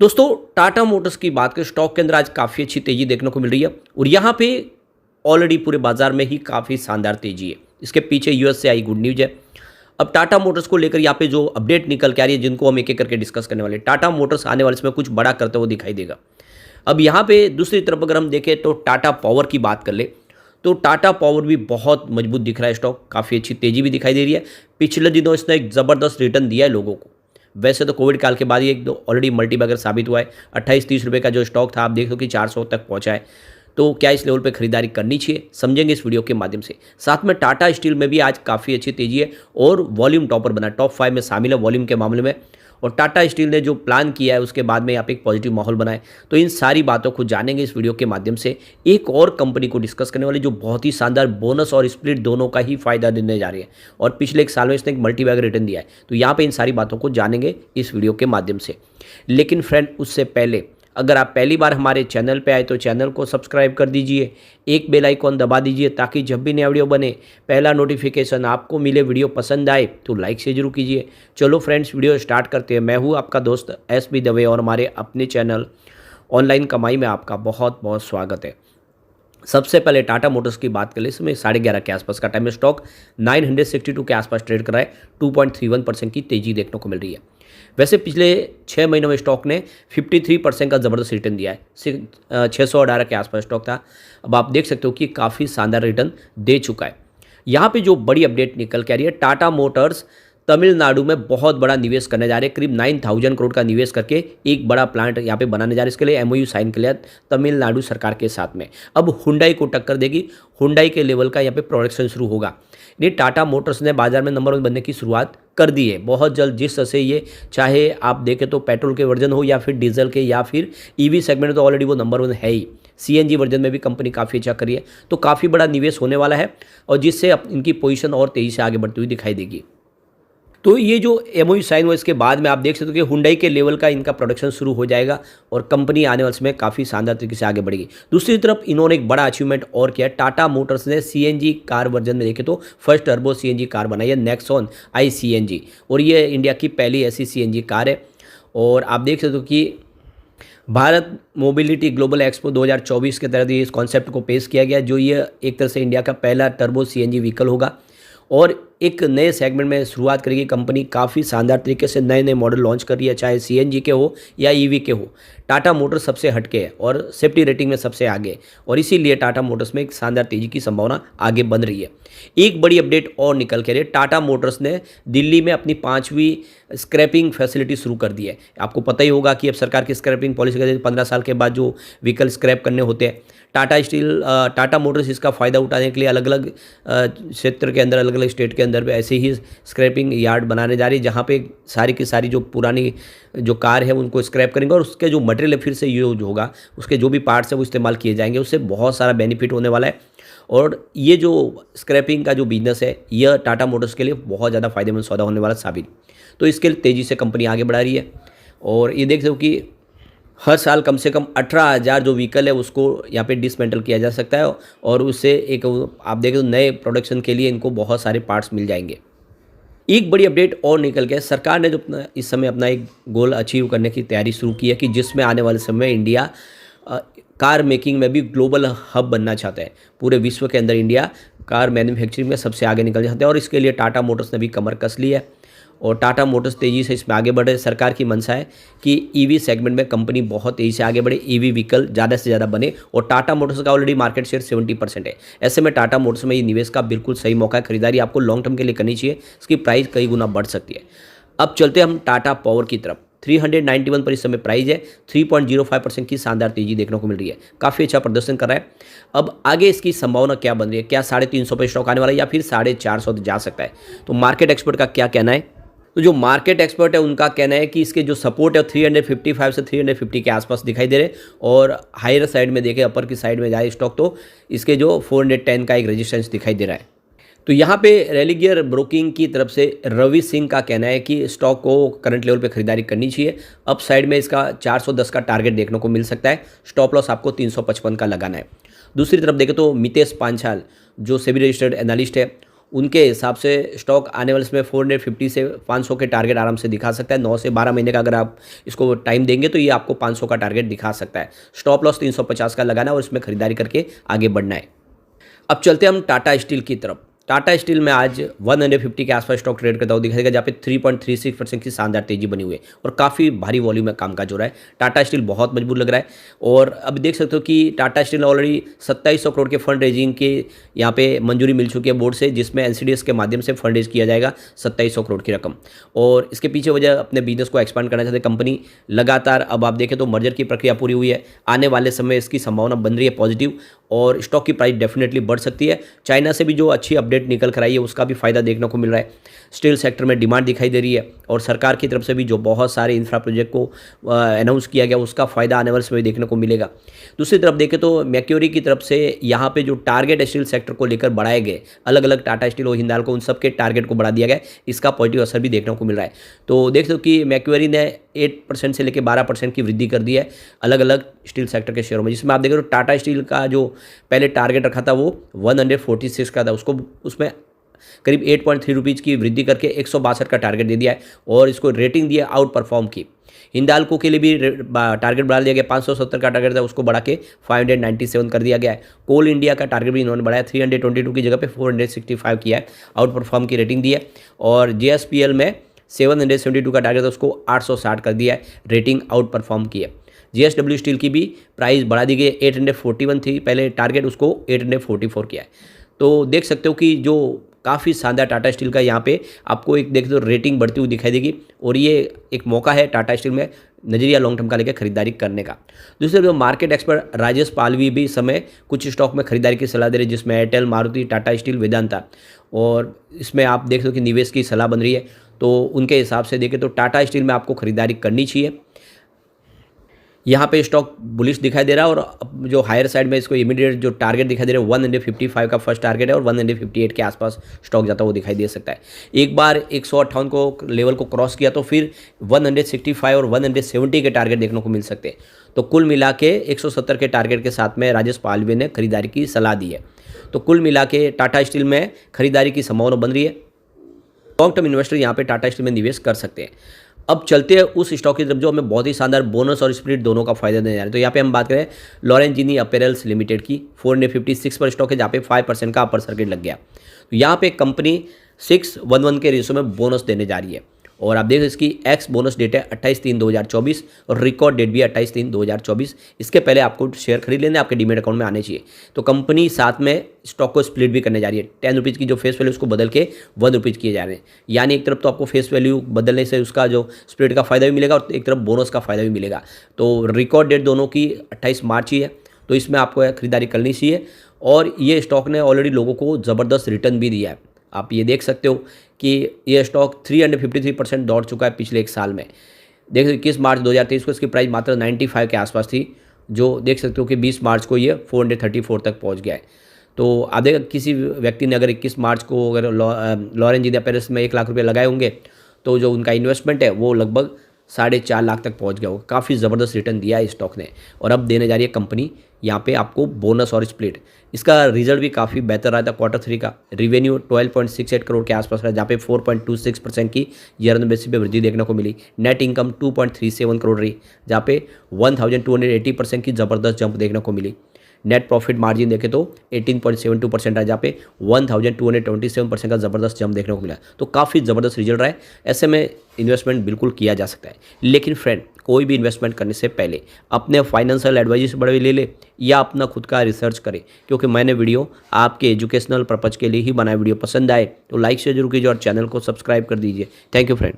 दोस्तों टाटा मोटर्स की बात करें, स्टॉक के अंदर आज काफ़ी अच्छी तेज़ी देखने को मिल रही है और यहाँ पे ऑलरेडी पूरे बाजार में ही काफ़ी शानदार तेज़ी है। इसके पीछे यूएस से आई गुड न्यूज़ है। अब टाटा मोटर्स को लेकर यहाँ पे जो अपडेट निकल के आ रही है, जिनको हम एक एक करके डिस्कस करने वाले हैं। टाटा मोटर्स आने वाले समय कुछ बड़ा करते हुए दिखाई देगा। अब यहाँ पे दूसरी तरफ अगर हम देखें तो टाटा पावर की बात कर ले तो टाटा पावर भी बहुत मजबूत दिख रहा है। स्टॉक काफ़ी अच्छी तेज़ी भी दिखाई दे रही है। पिछले दिनों इसने एक ज़बरदस्त रिटर्न दिया है लोगों को। वैसे तो कोविड काल के बाद ये एक दो ऑलरेडी मल्टीबैगर साबित हुआ है। 28-30 रुपये का जो स्टॉक था, आप देख लो कि 400 तक पहुंचा है। तो क्या इस लेवल पे खरीदारी करनी चाहिए, समझेंगे इस वीडियो के माध्यम से। साथ में टाटा स्टील में भी आज काफ़ी अच्छी तेज़ी है और वॉल्यूम टॉपर बना, टॉप 5 में शामिल है वॉल्यूम के मामले में। और टाटा स्टील ने जो प्लान किया है उसके बाद में यहाँ पे एक पॉजिटिव माहौल बना है। तो इन सारी बातों को जानेंगे इस वीडियो के माध्यम से। एक और कंपनी को डिस्कस करने वाली जो बहुत ही शानदार बोनस और स्प्लिट दोनों का ही फायदा देने जा रही है और पिछले एक साल में इसने एक मल्टीबैगर रिटर्न दिया है। तो यहाँ पे इन सारी बातों को जानेंगे इस वीडियो के माध्यम से। लेकिन फ्रेंड, उससे पहले अगर आप पहली बार हमारे चैनल पे आए तो चैनल को सब्सक्राइब कर दीजिए, एक बेल आइकॉन दबा दीजिए ताकि जब भी नया वीडियो बने पहला नोटिफिकेशन आपको मिले। वीडियो पसंद आए तो लाइक से जरूर कीजिए। चलो फ्रेंड्स, वीडियो स्टार्ट करते हैं। मैं हूँ आपका दोस्त एस बी दवे और हमारे अपने चैनल ऑनलाइन कमाई में आपका बहुत बहुत स्वागत है। सबसे पहले टाटा मोटर्स की बात करें, इसमें 11:30 के आसपास का टाइम में स्टॉक 962 के आसपास ट्रेड कर रहा है। 2.31% की तेजी देखने को मिल रही है। वैसे पिछले 6 महीनों में स्टॉक ने 53% का ज़बरदस्त रिटर्न दिया है। 618 के आसपास स्टॉक था। अब आप देख सकते हो कि काफ़ी शानदार रिटर्न दे चुका है। यहाँ पे जो बड़ी अपडेट निकल के आ रही है, टाटा मोटर्स तमिलनाडु में बहुत बड़ा निवेश करने जा रहे हैं। करीब 9,000 करोड़ का निवेश करके एक बड़ा प्लांट यहाँ पे बनाने जा रहे हैं। इसके लिए एमओयू साइन कर लिया तमिलनाडु सरकार के साथ में। अब हुंडई को टक्कर देगी, हुंडई के लेवल का यहाँ पे प्रोडक्शन शुरू होगा। ये टाटा मोटर्स ने बाजार में नंबर 1 बनने की शुरुआत कर दी है बहुत जल्द। जिस तरह से ये, चाहे आप देखें तो पेट्रोल के वर्जन हो या फिर डीजल के या फिर ईवी सेगमेंट में, तो ऑलरेडी वो नंबर 1 है ही। सीएनजी वर्जन में भी कंपनी काफ़ी अच्छा करी है। तो काफ़ी बड़ा निवेश होने वाला है और जिससे इनकी पोजीशन और तेज़ी से आगे बढ़ती हुई दिखाई देगी। तो ये जो एमओयू साइन हुआ, इसके बाद में आप देख सकते हो कि हुंडई के लेवल का इनका प्रोडक्शन शुरू हो जाएगा और कंपनी आने वाले समय काफ़ी शानदार तरीके से आगे बढ़ेगी। दूसरी तरफ इन्होंने एक बड़ा अचीवमेंट और किया। टाटा मोटर्स ने सीएनजी कार वर्जन में देखे तो फर्स्ट टर्बो सीएनजी कार बनाई है, नेक्सॉन आई सीएनजी, और ये इंडिया की पहली ऐसी सीएनजी कार है। और आप देख सकते हो कि भारत मोबिलिटी ग्लोबल एक्सपो 2024 के तहत इस कॉन्सेप्ट को पेश किया गया, जो ये एक तरह से इंडिया का पहला टर्बो सीएनजी व्हीकल होगा और एक नए सेगमेंट में शुरुआत करेगी कंपनी। काफ़ी शानदार तरीके से नए नए मॉडल लॉन्च कर रही है, चाहे सीएनजी के हो या ईवी के हो। टाटा मोटर्स सबसे हटके है और सेफ्टी रेटिंग में सबसे आगे, और इसीलिए टाटा मोटर्स में एक शानदार तेजी की संभावना आगे बन रही है। एक बड़ी अपडेट और निकल के रही है, टाटा मोटर्स ने दिल्ली में अपनी 5वीं स्क्रैपिंग फैसिलिटी शुरू कर दी है। आपको पता ही होगा कि अब सरकार की स्क्रैपिंग पॉलिसी के 15 साल के बाद जो व्हीकल स्क्रैप करने होते हैं, टाटा मोटर्स इसका फ़ायदा उठाने के लिए अलग अलग क्षेत्र के अंदर, अलग अलग स्टेट के अंदर ऐसे ही स्क्रैपिंग यार्ड बनाने जा रही है, जहाँ पे सारी की सारी जो पुरानी जो कार है उनको स्क्रैप करेंगे और उसके जो मटेरियल फिर से यूज होगा, उसके जो भी पार्ट्स है वो इस्तेमाल किए जाएंगे। उससे बहुत सारा बेनिफिट होने वाला है और ये जो स्क्रैपिंग का जो बिजनेस है, यह टाटा मोटर्स के लिए बहुत ज़्यादा फायदेमंद सौदा होने वाला साबित। तो इसके लिए तेज़ी से कंपनी आगे बढ़ा रही है और ये देख सकते हो कि हर साल कम से कम 18,000 जो व्हीकल है उसको यहाँ पे डिसमेंटल किया जा सकता है और उससे एक, आप देखें तो नए प्रोडक्शन के लिए इनको बहुत सारे पार्ट्स मिल जाएंगे। एक बड़ी अपडेट और निकल के, सरकार ने जो इस समय अपना एक गोल अचीव करने की तैयारी शुरू की है कि जिसमें आने वाले समय इंडिया कार मेकिंग में भी ग्लोबल हब बनना चाहता है। पूरे विश्व के अंदर इंडिया कार मैन्युफैक्चरिंग में सबसे आगे निकल चाहते हैं और इसके लिए टाटा मोटर्स ने भी कमर कस ली है और टाटा मोटर्स तेज़ी से इसमें आगे बढ़ रहे। सरकार की मंशा है कि ईवी सेगमेंट में कंपनी बहुत तेज़ी से आगे बढ़े, ईवी व्हीकल ज़्यादा से ज़्यादा बने और टाटा मोटर्स का ऑलरेडी मार्केट शेयर 70% है। ऐसे में टाटा मोटर्स में ये निवेश का बिल्कुल सही मौका है। खरीदारी आपको लॉन्ग टर्म के लिए करनी चाहिए, इसकी प्राइस कई गुना बढ़ सकती है। अब चलते हम टाटा पावर की तरफ। 391 पर इस समय प्राइस है। 3.05% की शानदार तेजी देखने को मिल रही है, काफ़ी अच्छा प्रदर्शन कर रहा है। अब आगे इसकी संभावना क्या बन रही है, क्या 350 पर स्टॉक आने वाला है या फिर 450 जा सकता है? तो मार्केट एक्सपर्ट का क्या कहना है? तो जो मार्केट एक्सपर्ट है उनका कहना है कि इसके जो सपोर्ट है 355 से 350 के आसपास दिखाई दे रहे और हायर साइड में देखें, अपर की साइड में जाए स्टॉक तो इसके जो 410 का एक रेजिस्टेंस दिखाई दे रहा है। तो यहाँ पे रेलिगियर ब्रोकिंग की तरफ से रवि सिंह का कहना है कि स्टॉक को करंट लेवल पे खरीदारी करनी चाहिए। अप साइड में इसका 410 का टारगेट देखने को मिल सकता है। स्टॉप लॉस आपको 355 का लगाना है। दूसरी तरफ देखें तो मितेश पांचाल जो सेबी रजिस्टर्ड एनालिस्ट है, उनके हिसाब से स्टॉक आने वाले समय 450 से 500 के टारगेट आराम से दिखा सकता है। 9 से 12 महीने का अगर आप इसको टाइम देंगे तो ये आपको 500 का टारगेट दिखा सकता है। स्टॉप लॉस 350 का लगाना है और इसमें खरीदारी करके आगे बढ़ना है। अब चलते हैं हम टाटा स्टील की तरफ। टाटा स्टील में आज 150 के आसपास स्टॉक ट्रेड करता हुआ दिखाई देगा, जहाँ पे 3.36% की शानदार तेजी बनी हुई है और काफ़ी भारी वॉल्यूम में कामकाज हो रहा है। टाटा स्टील बहुत मजबूत लग रहा है और अब देख सकते हो कि टाटा स्टील ने ऑलरेडी 2700 करोड़ के फंड रेजिंग के यहाँ पे मंजूरी मिल चुकी है बोर्ड से, जिसमें NCDS के माध्यम से फंड रेज किया जाएगा 2700 करोड़ की रकम। और इसके पीछे वजह अपने बिजनेस को एक्सपांड करना चाहते कंपनी लगातार। अब आप देखें तो मर्जर की प्रक्रिया पूरी हुई है, आने वाले समय इसकी संभावना बन रही है पॉजिटिव और स्टॉक की प्राइस डेफिनेटली बढ़ सकती है। चाइना से भी जो अच्छी अपडेट निकल कर आई है उसका भी फायदा देखने को मिल रहा है। स्टील सेक्टर में डिमांड दिखाई दे रही है और सरकार की तरफ से भी जो बहुत सारे इंफ्रा प्रोजेक्ट को अनाउंस किया गया उसका फायदा आने वाले समय देखने को मिलेगा। दूसरी तरफ देखें तो मैक्योरी की तरफ से यहाँ पे जो टारगेट स्टील सेक्टर को लेकर बढ़ाए गए, अलग अलग टाटा स्टील और हिंदाल्को उन सब के टारगेट को बढ़ा दिया गया, इसका पॉजिटिव असर भी देखने को मिल रहा है। तो देख सकते हो कि मैक्योरी ने 8% से लेकर 12% की वृद्धि कर दी है अलग अलग स्टील सेक्टर के शेयरों में, जिसमें आप देखें तो टाटा स्टील का जो पहले टारगेट रखा था वो 146 का था, उसको उसमें करीब 8.3 रुपीज़ की वृद्धि करके 162 का टारगेट दे दिया है और इसको रेटिंग दिया आउट परफॉर्म की। हिंदाल्को के लिए भी टारगेट बढ़ा दिया गया, 570 का टारगेट था उसको बढ़ा के 597 कर दिया गया है। कोल इंडिया का टारगेट भी इन्होंने बढ़ाया, 322 की जगह पे 465 किया है, आउट परफॉर्म की रेटिंग दी है। और JSPL में 772 का टारगेट था उसको 860 कर दिया है, रेटिंग आउट परफॉर्म की है। JSW स्टील की भी प्राइस बढ़ा दी गई, 841 थी पहले टारगेट, उसको 844 किया है। तो देख सकते हो कि जो काफ़ी शानदार टाटा स्टील का यहाँ पे आपको एक देख दो रेटिंग बढ़ती हुई दिखाई देगी और ये एक मौका है टाटा स्टील में नजरिया लॉन्ग टर्म का लेकर खरीदारी करने का। दूसरे जो मार्केट एक्सपर्ट राजेश पालवी भी इस समय कुछ स्टॉक में खरीदारी की सलाह दे रहे हैं, जिसमें एयरटेल, मारुति, टाटा स्टील, वेदांता, और इसमें आप देख सकते हो कि निवेश की सलाह बन रही है। तो उनके हिसाब से देखें तो टाटा स्टील में आपको खरीदारी करनी चाहिए। यहाँ पे स्टॉक बुलिश दिखाई दे रहा है और जो हायर साइड में इसको इमीडिएट जो टारगेट दिखाई दे रहा है 155 का फर्स्ट टारगेट है और 158 के आसपास स्टॉक जाता हुआ दिखाई दे सकता है। एक बार 158 को लेवल को क्रॉस किया तो फिर 165 और 170 के टारगेट देखने को मिल सकते हैं। तो कुल मिला के 170 के टारगेट के साथ में राजेश पालवे ने खरीदारी की सलाह दी है। तो कुल मिला के टाटा स्टील में खरीदारी की संभावना बन रही है। लॉन्ग टर्म इन्वेस्टर यहाँ पे टाटा स्टील में निवेश कर सकते हैं। अब चलते हैं उस स्टॉक की तरफ जो हमें बहुत ही शानदार बोनस और स्प्लिट दोनों का फायदा देने जा रहे हैं। तो यहाँ पे हम बात करें लॉरेंजिनी अपैरल्स लिमिटेड की, 456 पर स्टॉक है जहाँ पे 5% का अपर सर्किट लग गया। तो यहाँ पे कंपनी 611 के रेशो में बोनस देने जा रही है और आप देखो इसकी एक्स बोनस डेट है 28/3/2024 और रिकॉर्ड डेट भी है 28/3/2024। इसके पहले आपको शेयर खरीद लेने आपके डीमेट अकाउंट में आने चाहिए। तो कंपनी साथ में स्टॉक को स्प्लिट भी करने जा रही है। 10 रुपीज़ की जो फेस वैल्यू उसको बदल के 1 रुपीज़ किए जा रहे हैं। यानी एक तरफ तो आपको फेस वैल्यू बदलने से उसका जो स्प्लिट का फायदा भी मिलेगा और एक तरफ बोनस का फायदा भी मिलेगा। तो रिकॉर्ड डेट दोनों की 28 मार्च ही है, तो इसमें आपको खरीदारी करनी चाहिए। और ये स्टॉक ने ऑलरेडी लोगों को ज़बरदस्त रिटर्न भी दिया है। आप ये देख सकते हो कि ये स्टॉक 353% दौड़ चुका है पिछले एक साल में। देख सकते 21 मार्च 2023 को इसकी प्राइस मात्र 95 के आसपास थी, जो देख सकते हो कि 20 मार्च को ये 434 तक पहुंच गया है। तो आप देख किसी व्यक्ति ने अगर 21 मार्च को अगर लॉरेंजिनी अपैरल्स में 1 लाख रुपये लगाए होंगे तो जो उनका इन्वेस्टमेंट है वो लगभग 4.5 लाख तक पहुंच गया होगा। काफ़ी ज़बरदस्त रिटर्न दिया है स्टॉक ने और अब देने जा रही है कंपनी यहाँ पे आपको बोनस और स्प्लिट। इसका रिजल्ट भी काफ़ी बेहतर रहा था। Q3 का रेवेन्यू 12.68 करोड़ के आसपास रहा, जहाँ पे 4.26% की ईयर ऑन बेसिस पे वृद्धि देखने को मिली। नेट इनकम 2.37 करोड़ रही, जहाँ पे 1280% की ज़बरदस्त जंप देखने को मिली। नेट प्रॉफिट मार्जिन देखें तो 18.72% है, जहाँ पे 1227% का ज़बरदस्त जंप देखने को मिला। तो काफ़ी ज़बरदस्त रिजल्ट रहा है। ऐसे में इन्वेस्टमेंट बिल्कुल किया जा सकता है, लेकिन फ्रेंड कोई भी इन्वेस्टमेंट करने से पहले अपने फाइनेंशियल एडवाइजर से बड़े ले ले या अपना खुद का रिसर्च करें, क्योंकि मैंने वीडियो आपके एजुकेशनल पर्पज़ के लिए ही बनाया। वीडियो पसंद आए तो लाइक शेयर जरूर कीजिए और चैनल को सब्सक्राइब कर दीजिए। Thank you friend.